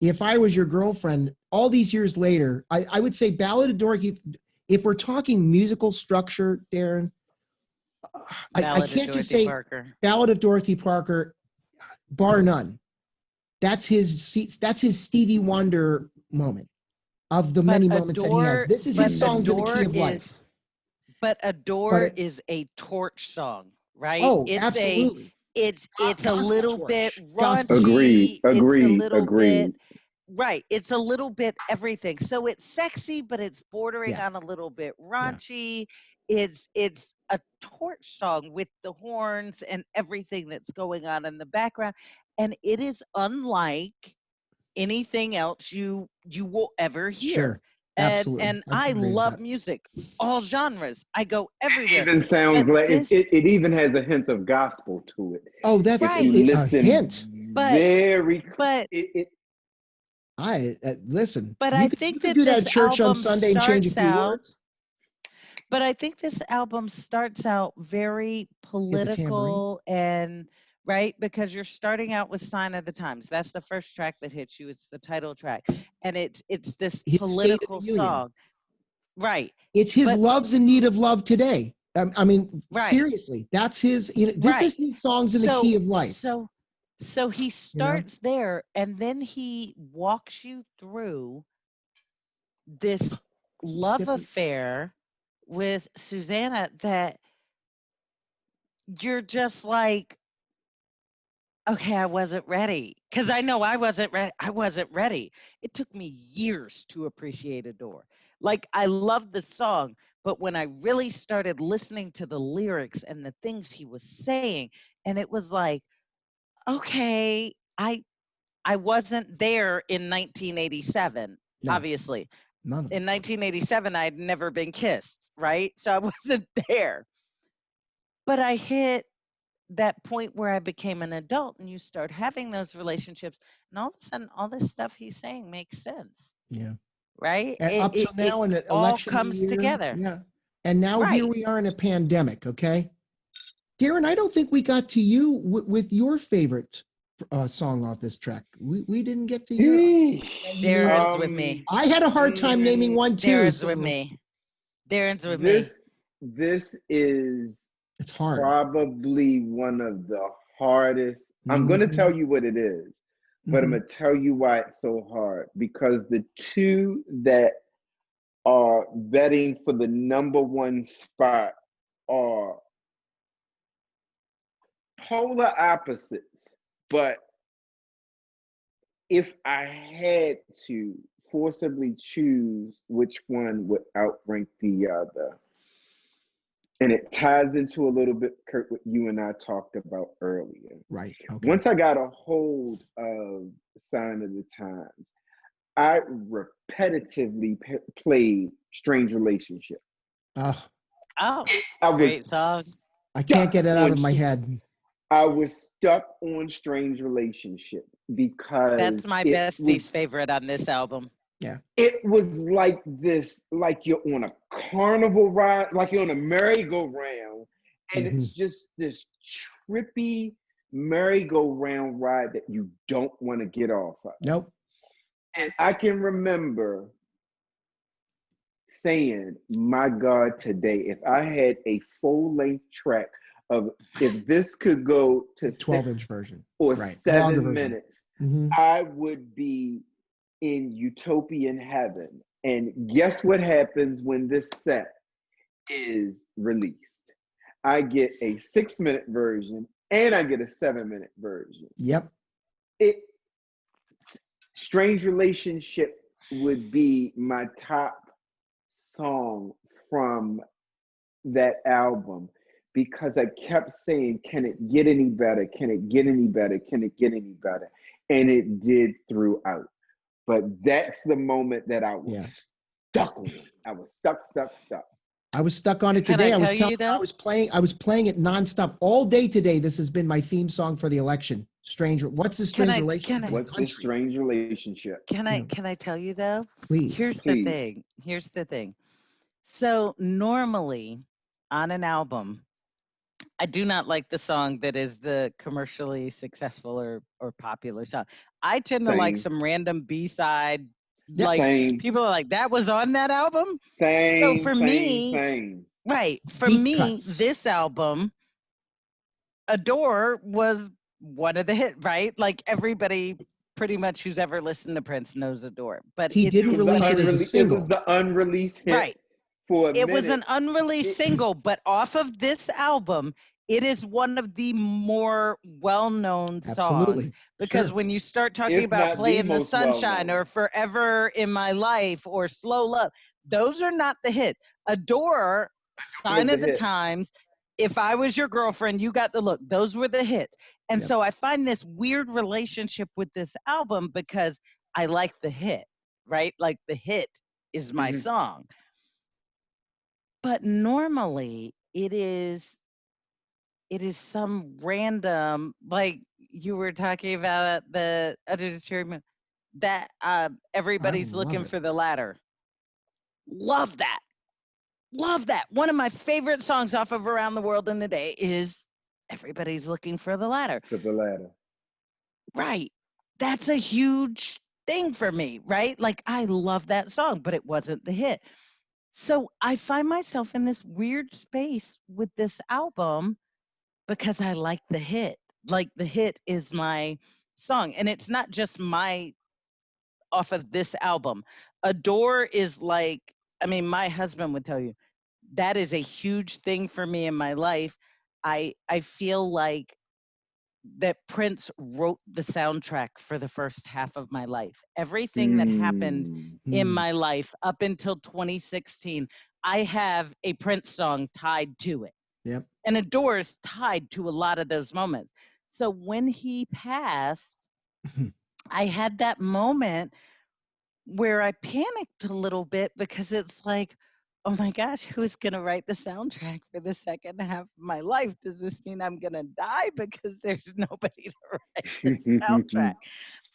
If I Was Your Girlfriend, all these years later, I would say Ballad of Dorothy. If we're talking musical structure, Darren, I can't just say Ballad of Dorothy Parker, bar none. That's his Stevie Wonder moment of the many moments that he has. This is his songs in the key of life. But Adore is a torch song, right? Oh, absolutely. It's a little bit raunchy. Agreed. Right. It's a little bit everything. So it's sexy, but it's bordering on a little bit raunchy. Yeah. It's a torch song with the horns and everything that's going on in the background. And it is unlike anything else you will ever hear. Sure. Absolutely. And I love music, all genres. I go everywhere. It even sounds like it even has a hint of gospel to it. Oh, that's right. A hint. Listen. But I think that do that at church on Sunday and change a few words. But I think this album starts out very political and right, because you're starting out with Sign of the Times. That's the first track that hits you. It's the title track, and it's this political song, right? It's his love's in need of love today. I mean, seriously, that's his. This is his songs in the key of life. So he starts there, and then he walks you through this love affair with Susanna that you're just like, okay, I wasn't ready. Because I know I wasn't ready. I wasn't ready. It took me years to appreciate Adore. Like, I loved the song, but when I really started listening to the lyrics and the things he was saying, and it was like, okay, I wasn't there in 1987, obviously. None of In 1987, I'd never been kissed, right? So I wasn't there. But I hit that point where I became an adult and you start having those relationships, and all of a sudden, all this stuff he's saying makes sense. Yeah. Right? And up till now in an election all comes year, together. Yeah. And now here we are in a pandemic, okay? Darren, I don't think we got to you with your favorite song off this track. We didn't get to you. Darren's with me. I had a hard time naming one too. Darren's with me. Darren's with me. This is it's hard. Probably one of the hardest. I'm going to tell you what it is, but I'm going to tell you why it's so hard. Because the two that are betting for the #1 spot are polar opposites. But if I had to forcibly choose which one would outrank the other, and it ties into a little bit, Kurt, what you and I talked about earlier. Right. Okay. Once I got a hold of Sign of the Times, I repetitively played Strange Relationship. Great song. I can't get it out of my head. I was stuck on Strange Relationship because that's my bestie's favorite on this album. Yeah. It was like this, like you're on a carnival ride, like you're on a merry-go-round, and it's just this trippy merry-go-round ride that you don't want to get off of. Nope. And I can remember saying, my God, today, if I had a full-length track of, if this could go to 12-inch version or 7 minutes, I would be in utopian heaven. And guess what happens when this set is released? I get a 6-minute version and I get a 7-minute version. Yep. Strange Relationship would be my top song from that album, because I kept saying, can it get any better? Can it get any better? Can it get any better? And it did throughout. But that's the moment that I was stuck on. I was stuck. I was stuck on it today. I was playing it nonstop all day today. This has been my theme song for the election. What's the strange relationship? What's the strange relationship? Can I tell you though? Please. Here's the thing. So normally on an album, I do not like the song that is the commercially successful or popular song. I tend to like some random B-side. People are like, that was on that album? So for me, right. For Deep me, cuts. this album, Adore, was one of the hits, right? Like everybody pretty much who's ever listened to Prince knows Adore. But he didn't release it as a single. It was the unreleased hit. Right. It was an unreleased single, but off of this album, it is one of the more well-known songs. Because when you start talking about Play in the Sunshine or Forever in My Life or Slow Love, those are not the hit. Adore, Sign of the Times, If I Was Your Girlfriend, You Got the Look. Those were the hits. And so I find this weird relationship with this album because I like the hit, right? Like the hit is my song. But normally it is some random, like you were talking about the auditorium, that everybody's looking for the ladder. Love that. One of my favorite songs off of Around the World in a Day is Everybody's Looking for the Ladder. For the ladder. Right. That's a huge thing for me, right? Like I love that song, but it wasn't the hit. So I find myself in this weird space with this album because I like the hit, like the hit is my song. And it's not just off of this album. Adore is like, I mean, my husband would tell you, that is a huge thing for me in my life. I feel like that Prince wrote the soundtrack for the first half of my life. Everything that happened in my life up until 2016, I have a Prince song tied to it. Yep. And Adore is tied to a lot of those moments. So when he passed, I had that moment where I panicked a little bit because it's like, oh my gosh, who's going to write the soundtrack for the second half of my life? Does this mean I'm going to die because there's nobody to write the soundtrack?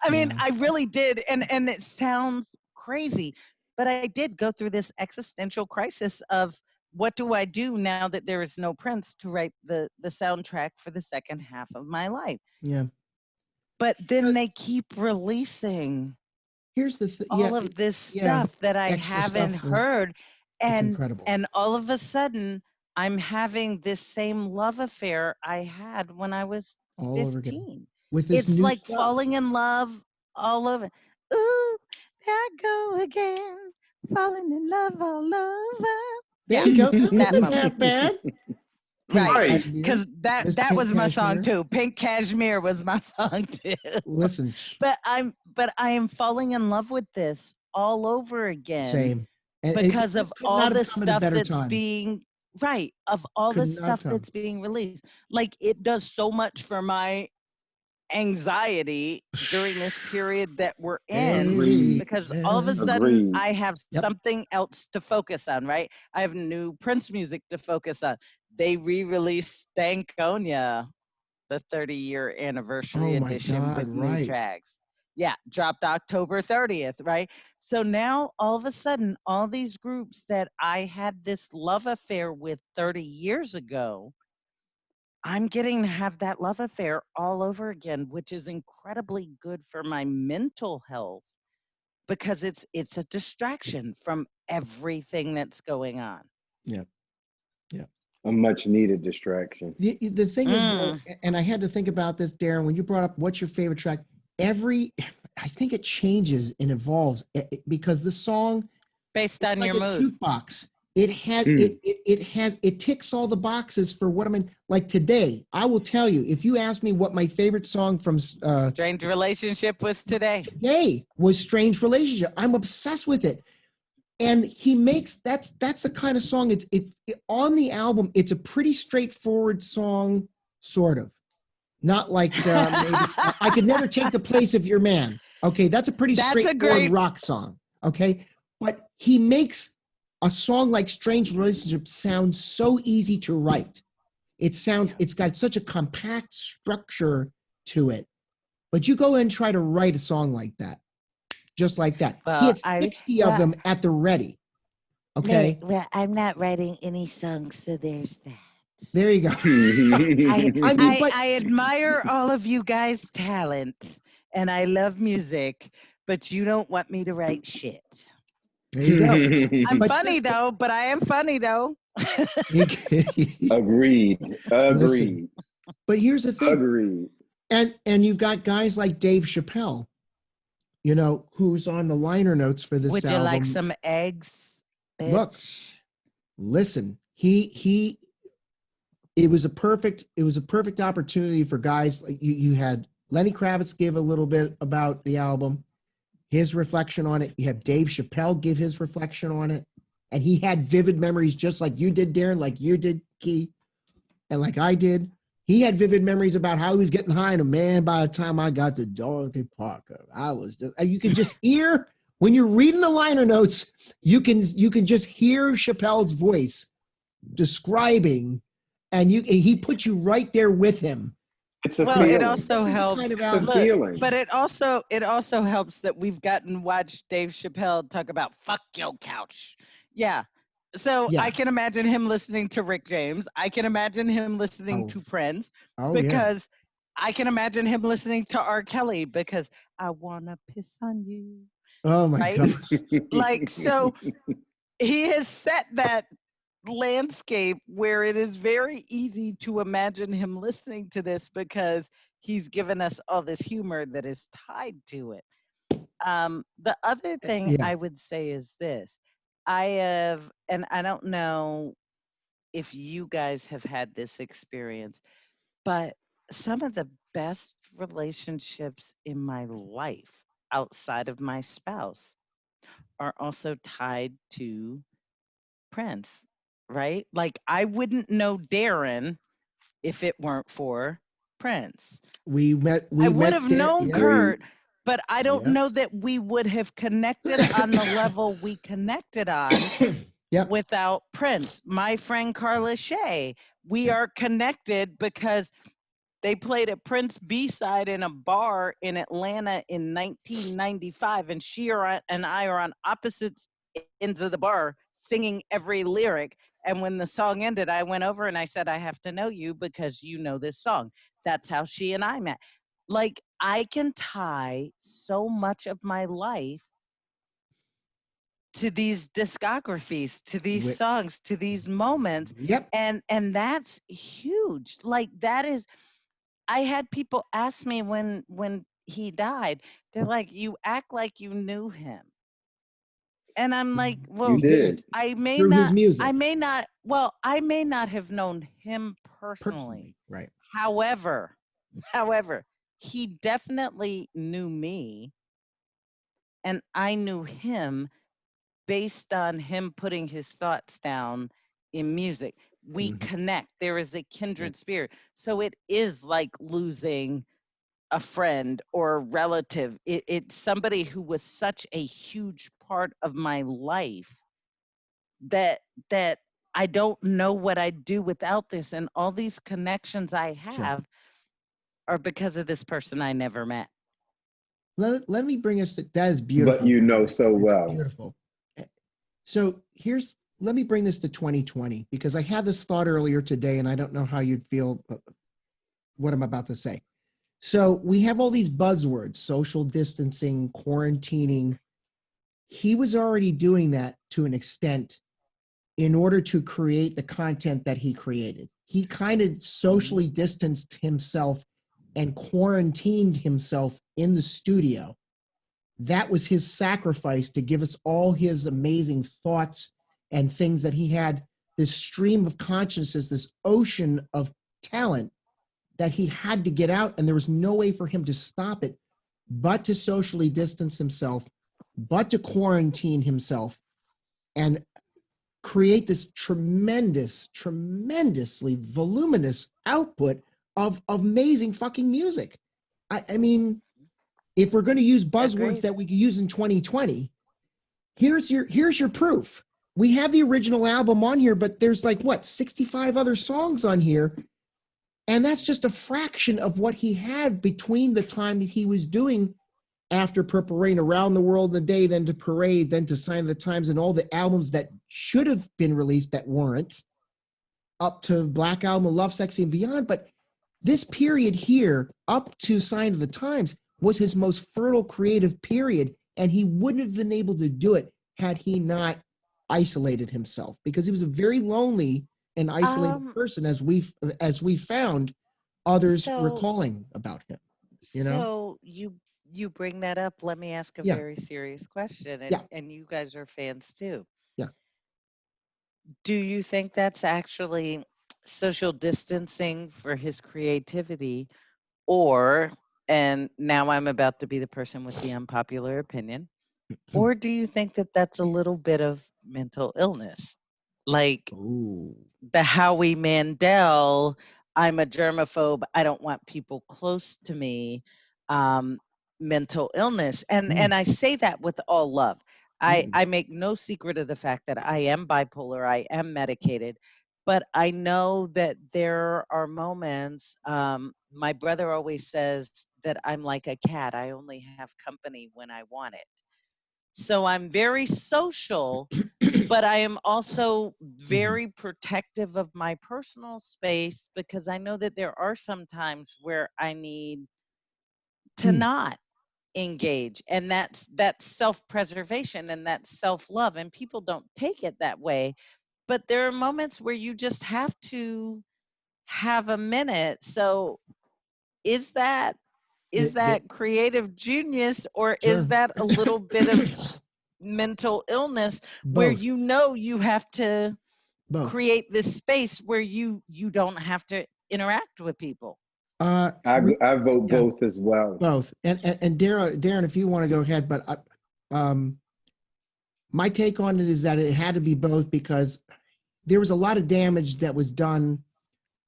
I mean, I really did. And it sounds crazy, but I did go through this existential crisis of what do I do now that there is no Prince to write the soundtrack for the second half of my life? Yeah. But then they keep releasing here's the all of this stuff that I haven't heard. And all of a sudden, I'm having this same love affair I had when I was 15. With this it's new like stuff. Falling in love all over. Ooh, there I go again, falling in love all over. There you go. That wasn't half bad. Right, because that was my song too. Pink Cashmere was my song too. Listen, but I am falling in love with this all over again. Same, and because of all the stuff that's being that's being released. Like it does so much for my anxiety during this period that we're in, because all of a sudden I have something else to focus on. Right, I have new Prince music to focus on. They re-released Stankonia, the 30-year anniversary edition with new tracks. Yeah, dropped October 30th, right? So now all of a sudden, all these groups that I had this love affair with 30 years ago, I'm getting to have that love affair all over again, which is incredibly good for my mental health because it's a distraction from everything that's going on. Yeah. Yeah. A much needed distraction. The thing is, and I had to think about this, Darren, when you brought up what's your favorite track, I think it changes and evolves because the song based on your mood jukebox. It has it ticks all the boxes for what I'm in. Like today, I will tell you, if you ask me what my favorite song from Strange Relationship was today was Strange Relationship. I'm obsessed with it. And he makes that's the kind of song it on the album. It's a pretty straightforward song, sort of, not like maybe, I Could Never Take the Place of Your Man. Okay, that's a pretty straightforward rock song. Okay, but he makes a song like Strange Relationship sound so easy to write. It's got such a compact structure to it. But you go and try to write a song like that. Just like that. Well, he had 60 of them at the ready. Okay. Well, I'm not writing any songs, so there's that. There you go. I admire all of you guys' talent, and I love music, but you don't want me to write shit. There you go. I'm funny though, but I am funny though. Agreed. Listen, but here's the thing. Agreed. And you've got guys like Dave Chappelle, you know, who's on the liner notes for this album. Would you like some eggs, bitch? Look, listen, it was a perfect opportunity for guys like you had Lenny Kravitz give a little bit about the album, his reflection on it. You have Dave Chappelle give his reflection on it. And he had vivid memories just like you did, Darren, like you did, Key, and like I did. He had vivid memories about how he was getting high, and man, by the time I got to Dorothy Parker, you can just hear, when you're reading the liner notes, you can just hear Chappelle's voice describing, and he put you right there with him. It's a feeling. It also helps. It's a feeling. But it also helps that we've gotten watched Dave Chappelle talk about fuck your couch. Yeah. So yeah. I can imagine him listening to Rick James. I can imagine him listening to Prince because I can imagine him listening to R. Kelly because I wanna piss on you. Oh my gosh. Like, so he has set that landscape where it is very easy to imagine him listening to this because he's given us all this humor that is tied to it. The other thing I would say is this. I have, and I don't know if you guys have had this experience, but some of the best relationships in my life outside of my spouse are also tied to Prince, right? Like I wouldn't know Darren if it weren't for Prince. I would have known Kurt, but I don't know that we would have connected on the level we connected on without Prince. My friend Carla Shea, we are connected because they played a Prince B-side in a bar in Atlanta in 1995, and and I are on opposite ends of the bar singing every lyric. And when the song ended, I went over and I said, I have to know you because you know this song. That's how she and I met. Like, I can tie so much of my life to these discographies, to these songs, to these moments. And that's huge. Like, that is, I had people ask me when he died, they're like, you act like you knew him. And I'm like, well, you did. I may through not, his music. I may not have known him personally. Right. However, he definitely knew me and I knew him based on him putting his thoughts down in music. We connect. There is a kindred spirit. So it is like losing a friend or a relative. It's somebody who was such a huge part of my life that I don't know what I'd do without this. And all these connections I have are because of this person I never met. Let me bring us to, that is beautiful. But you know so well. Beautiful. So let me bring this to 2020 because I had this thought earlier today and I don't know how you'd feel what I'm about to say. So we have all these buzzwords, social distancing, quarantining. He was already doing that to an extent in order to create the content that he created. He kind of socially distanced himself and quarantined himself in the studio. That was his sacrifice to give us all his amazing thoughts and things that he had, this stream of consciousness, this ocean of talent that he had to get out, and there was no way for him to stop it but to socially distance himself, but to quarantine himself and create this tremendously voluminous output of amazing fucking music. I mean, if we're going to use buzzwords that we can use in 2020, here's your proof. We have the original album on here, but there's like 65 other songs on here. And that's just a fraction of what he had between the time that he was doing After Purple Rain, Around the World in a Day, then to Parade, then to Sign of the Times, and all the albums that should have been released that weren't, up to Black Album, Love, Sexy, and Beyond. But this period here, up to Sign of the Times, was his most fertile creative period, and he wouldn't have been able to do it had he not isolated himself, because he was a very lonely and isolated person, as we found others recalling about him. So you bring that up. Let me ask a very serious question, and you guys are fans too. Yeah. Do you think that's actually social distancing for his creativity, or, and now I'm about to be the person with the unpopular opinion, or do you think that that's a little bit of mental illness? Like the Howie Mandel, I'm a germaphobe, I don't want people close to me, mental illness. And I say that with all love. I make no secret of the fact that I am bipolar, I am medicated, but I know that there are moments, my brother always says that I'm like a cat, I only have company when I want it. So I'm very social, but I am also very protective of my personal space because I know that there are some times where I need to not engage, and that's self-preservation and that's self-love, and people don't take it that way, but there are moments where you just have to have a minute. So is that creative genius, or is that a little bit of mental illness where Both. you have to create this space where you don't have to interact with people? I vote both as well. Both. And Darren, if you want to go ahead, but my take on it is that it had to be both, because there was a lot of damage that was done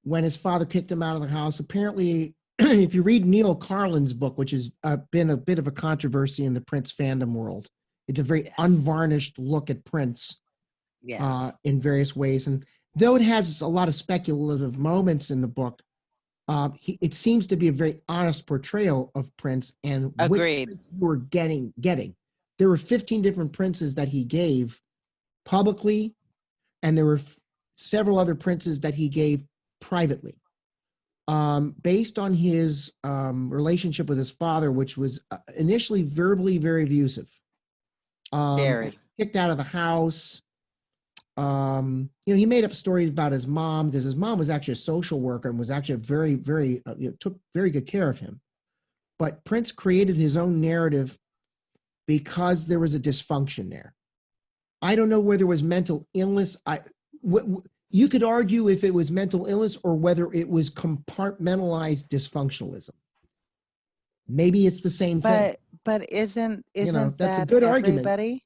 when his father kicked him out of the house. Apparently, if you read Neil Carlin's book, which has been a bit of a controversy in the Prince fandom world, it's a very unvarnished look at Prince in various ways. And though it has a lot of speculative moments in the book, it seems to be a very honest portrayal of Prince and which Prince you were getting. There were 15 different Princes that he gave publicly, and there were several other Princes that he gave privately. Based on his relationship with his father, which was initially verbally very abusive. Kicked out of the house. He made up stories about his mom, because his mom was actually a social worker and was actually very, very, took very good care of him. But Prince created his own narrative because there was a dysfunction there. I don't know whether it was mental illness. You could argue if it was mental illness or whether it was compartmentalized dysfunctionalism. Maybe it's the same thing. But isn't that's that a good everybody? Argument.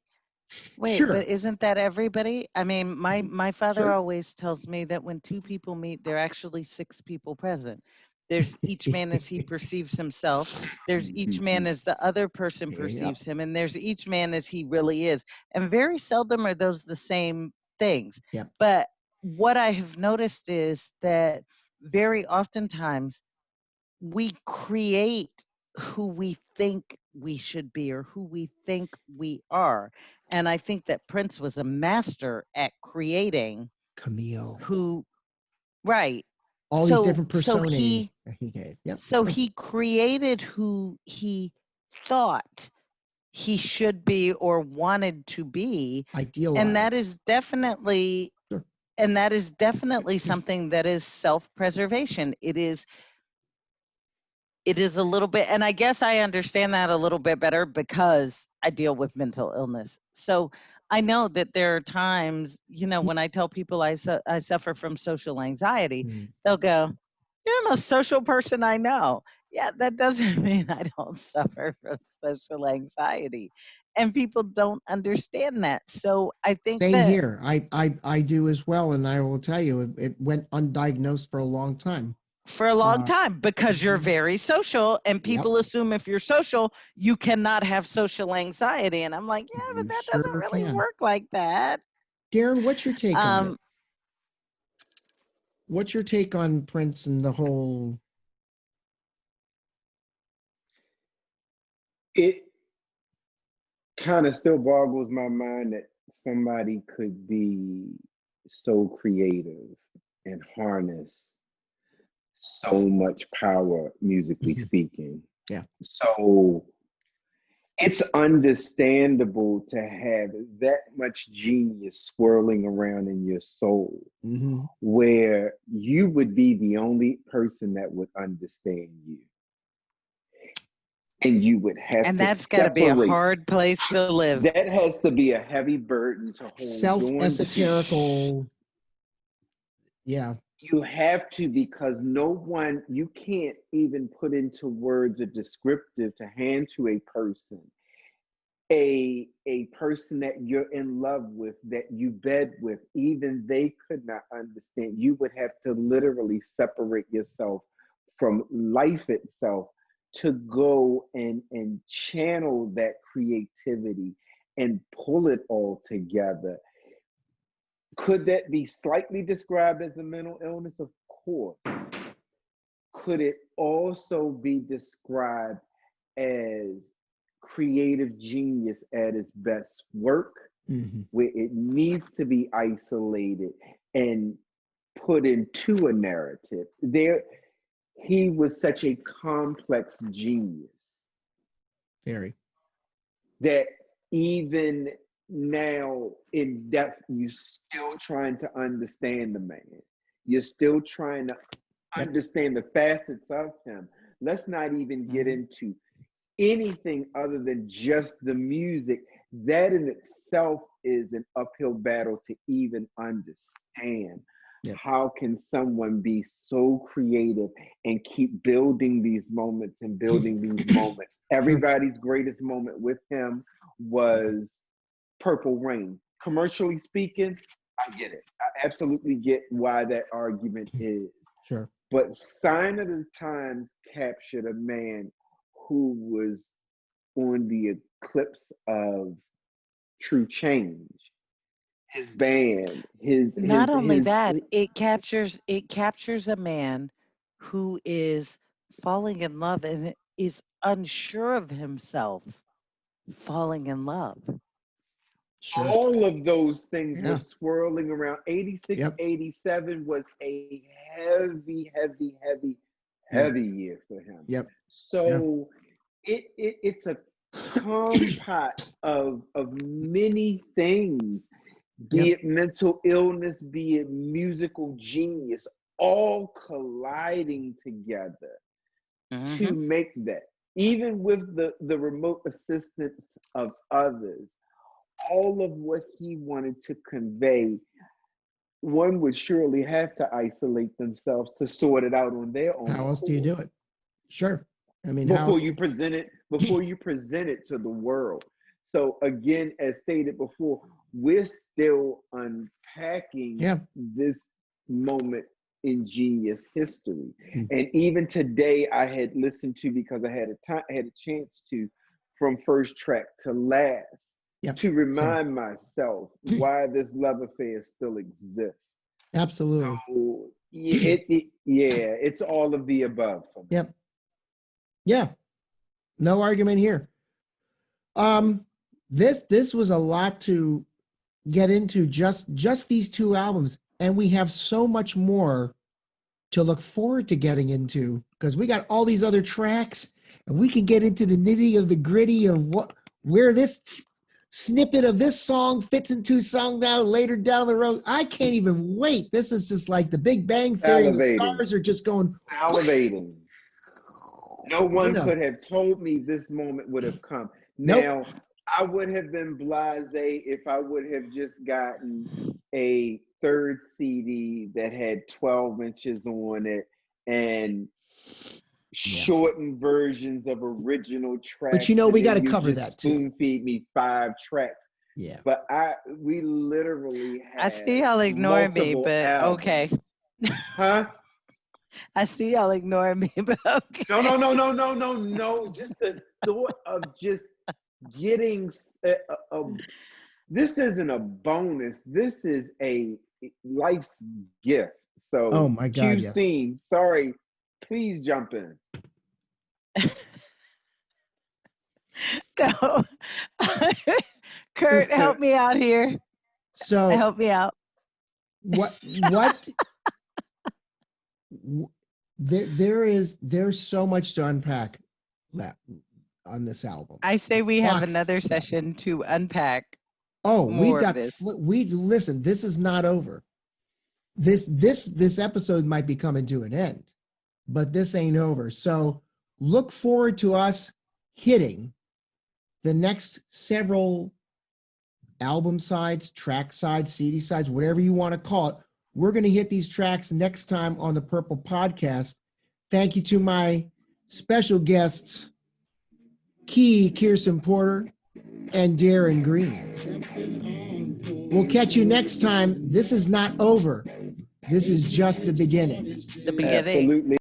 Wait, sure. But isn't that everybody? I mean, my father always tells me that when two people meet, there are actually 6 people present. There's each man as he perceives himself. There's each man as the other person perceives him. And there's each man as he really is. And very seldom are those the same things. Yep. But what I have noticed is that very oftentimes we create who we think we should be or who we think we are. And I think that Prince was a master at creating Camille. All these different personae he gave. Yep. So he created who he thought he should be or wanted to be. Idealized. And that is definitely something that is self-preservation. It is a little bit, and I guess I understand that a little bit better because I deal with mental illness. So I know that there are times, when I tell people I suffer from social anxiety, they'll go, "You're the most social person I know." Yeah, that doesn't mean I don't suffer from social anxiety. And people don't understand that. So I think Same here. I do as well. And I will tell you, it went undiagnosed for a long time. For a long time, because you're very social, and people assume if you're social, you cannot have social anxiety. And I'm like, yeah, but that doesn't really work like that. Darren, what's your take on it? What's your take on Prince and the whole? It kind of still boggles my mind that somebody could be so creative and harness so much power, musically speaking. Yeah. So it's understandable to have that much genius swirling around in your soul, where you would be the only person that would understand you. And you would have and that's got to be a hard place to live. That has to be a heavy burden to hold. Self-esoterical. Yeah. You have to, because you can't even put into words a descriptive to hand to a person, a person that you're in love with, that you bed with, even they could not understand. You would have to literally separate yourself from life itself to go and channel that creativity and pull it all together. Could that be slightly described as a mental illness? Of course. Could it also be described as creative genius at its best work, where it needs to be isolated and put into a narrative? He was such a complex genius. Very. That even now in depth, you're still trying to understand the man. You're still trying to understand the facets of him. Let's not even get into anything other than just the music. That in itself is an uphill battle to even understand. Yep. How can someone be so creative and keep building these moments and building these moments? Everybody's greatest moment with him was Purple Rain. Commercially speaking, I get it. I absolutely get why that argument is. Sure. But Sign of the Times captured a man who was on the eclipse of true change. His band, not only that, it captures a man who is falling in love and is unsure of himself, falling in love. Sure. All of those things were swirling around. 86, 87 was a heavy year for him. Yep. So it's a compote of many things, be it mental illness, be it musical genius, all colliding together to make that. Even with the remote assistance of others, all of what he wanted to convey, one would surely have to isolate themselves to sort it out on their own. How else do you do it? Sure. I mean, before you present it to the world. So again, as stated before, we're still unpacking this moment in Genius history. And even today, I had listened to, because I had a chance to, from first track to last, to remind myself why this love affair still exists. Absolutely. So, it's all of the above for me. Yep. Yeah. No argument here. This was a lot to get into, just these two albums, and we have so much more to look forward to getting into, because we got all these other tracks, and we can get into the nitty of the gritty of where this snippet of this song fits into song later down the road. I can't even wait. This is just like the Big Bang Theory. The stars are just going salivating. No one could have told me this moment would have come. Now, I would have been blasé if I would have just gotten a third CD that had 12 inches on it and shortened versions of original tracks. But we got to cover that too. Spoon feed me 5 tracks. Yeah. But we literally had I see y'all ignoring me, but albums. Okay. Huh? I see y'all ignoring me, but okay. No. Just the thought of just getting this isn't a bonus. This is a life's gift. So, oh my God, scene. Sorry, please jump in. No, Kurt, help me out here. So help me out. What? There's so much to unpack on this album. I say we have another session to unpack. Oh, listen, this is not over. This episode might be coming to an end, but this ain't over. So look forward to us hitting the next several album sides, track sides, CD sides, whatever you want to call it. We're going to hit these tracks next time on the Purple Podcast. Thank you to my special guests, Kirsten Porter and Darren Green. We'll catch you next time. This is not over. This is just the beginning. The beginning. Absolutely.